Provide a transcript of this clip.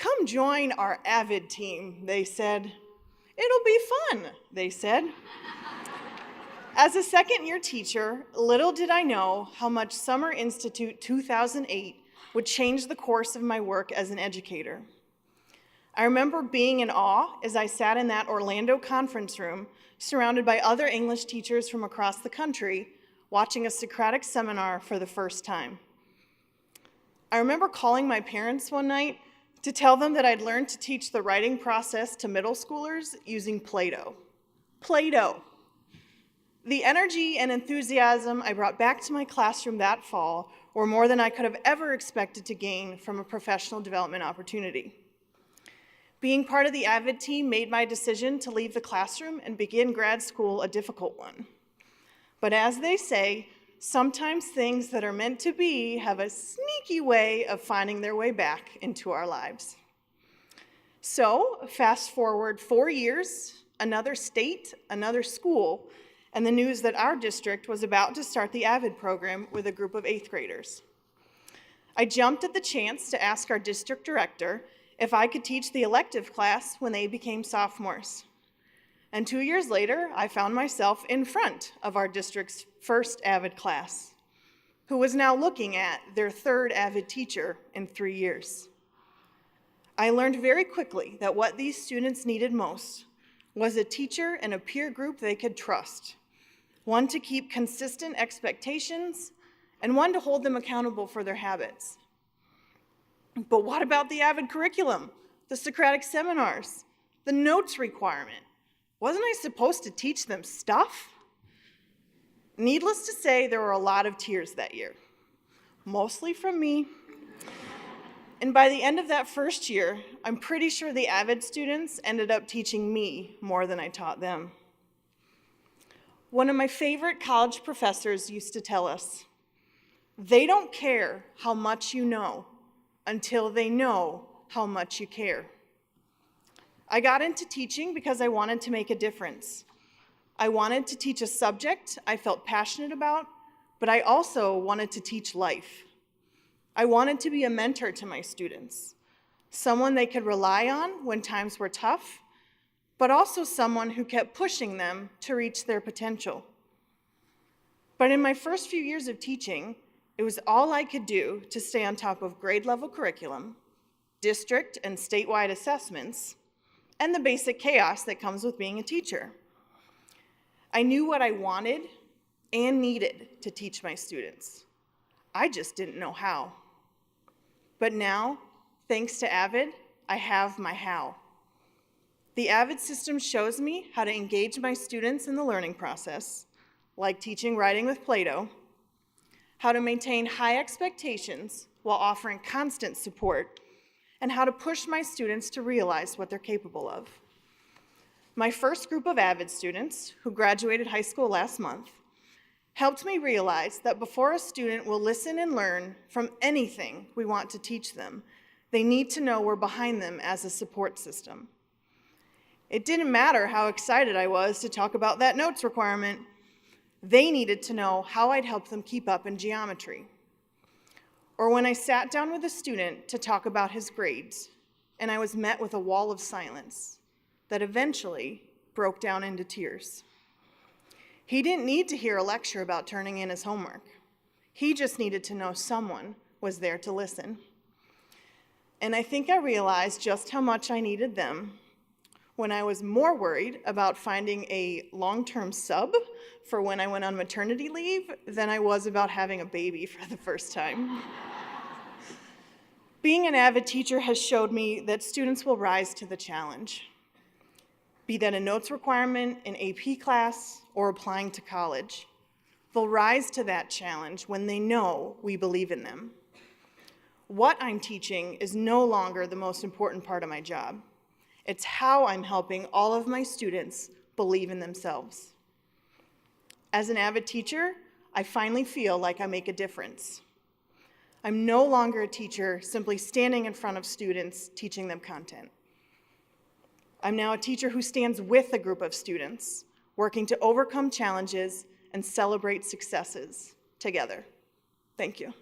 "Come join our AVID team," they said. "It'll be fun," they said. As a second-year teacher, little did I know how much Summer Institute 2008 would change the course of my work as an educator. I remember being in awe as I sat in that Orlando conference room, surrounded by other English teachers from across the country, watching a Socratic seminar for the first time. I remember calling my parents one night to tell them that I'd learned to teach the writing process to middle schoolers using Play-Doh. Play-Doh. The energy and enthusiasm I brought back to my classroom that fall were more than I could have ever expected to gain from a professional development opportunity. Being part of the AVID team made my decision to leave the classroom and begin grad school a difficult one. But as they say, sometimes things that are meant to be have a sneaky way of finding their way back into our lives. So, fast forward 4 years, another state, another school, and the news that our district was about to start the AVID program with a group of 8th graders. I jumped at the chance to ask our district director if I could teach the elective class when they became sophomores. And 2 years later, I found myself in front of our district's first AVID class, who was now looking at their 3rd AVID teacher in 3 years. I learned very quickly that what these students needed most was a teacher and a peer group they could trust, one to keep consistent expectations, and one to hold them accountable for their habits. But what about the AVID curriculum, the Socratic seminars, the notes requirement? Wasn't I supposed to teach them stuff? Needless to say, there were a lot of tears that year, mostly from me. And by the end of that first year, I'm pretty sure the AVID students ended up teaching me more than I taught them. One of my favorite college professors used to tell us, "They don't care how much you know until they know how much you care." I got into teaching because I wanted to make a difference. I wanted to teach a subject I felt passionate about, but I also wanted to teach life. I wanted to be a mentor to my students, someone they could rely on when times were tough, but also someone who kept pushing them to reach their potential. But in my first few years of teaching, it was all I could do to stay on top of grade level curriculum, district and statewide assessments, and the basic chaos that comes with being a teacher. I knew what I wanted and needed to teach my students. I just didn't know how. But now, thanks to AVID, I have my how. The AVID system shows me how to engage my students in the learning process, like teaching writing with Play-Doh, how to maintain high expectations while offering constant support, and how to push my students to realize what they're capable of. My first group of AVID students, who graduated high school last month, helped me realize that before a student will listen and learn from anything we want to teach them, they need to know we're behind them as a support system. It didn't matter how excited I was to talk about that notes requirement. They needed to know how I'd help them keep up in geometry. Or when I sat down with a student to talk about his grades, and I was met with a wall of silence that eventually broke down into tears. He didn't need to hear a lecture about turning in his homework. He just needed to know someone was there to listen. And I think I realized just how much I needed them when I was more worried about finding a long-term sub for when I went on maternity leave than I was about having a baby for the first time. Being an AVID teacher has showed me that students will rise to the challenge, be that a notes requirement, an AP class, or applying to college. They'll rise to that challenge when they know we believe in them. What I'm teaching is no longer the most important part of my job. It's how I'm helping all of my students believe in themselves. As an AVID teacher, I finally feel like I make a difference. I'm no longer a teacher simply standing in front of students teaching them content. I'm now a teacher who stands with a group of students, working to overcome challenges and celebrate successes together. Thank you.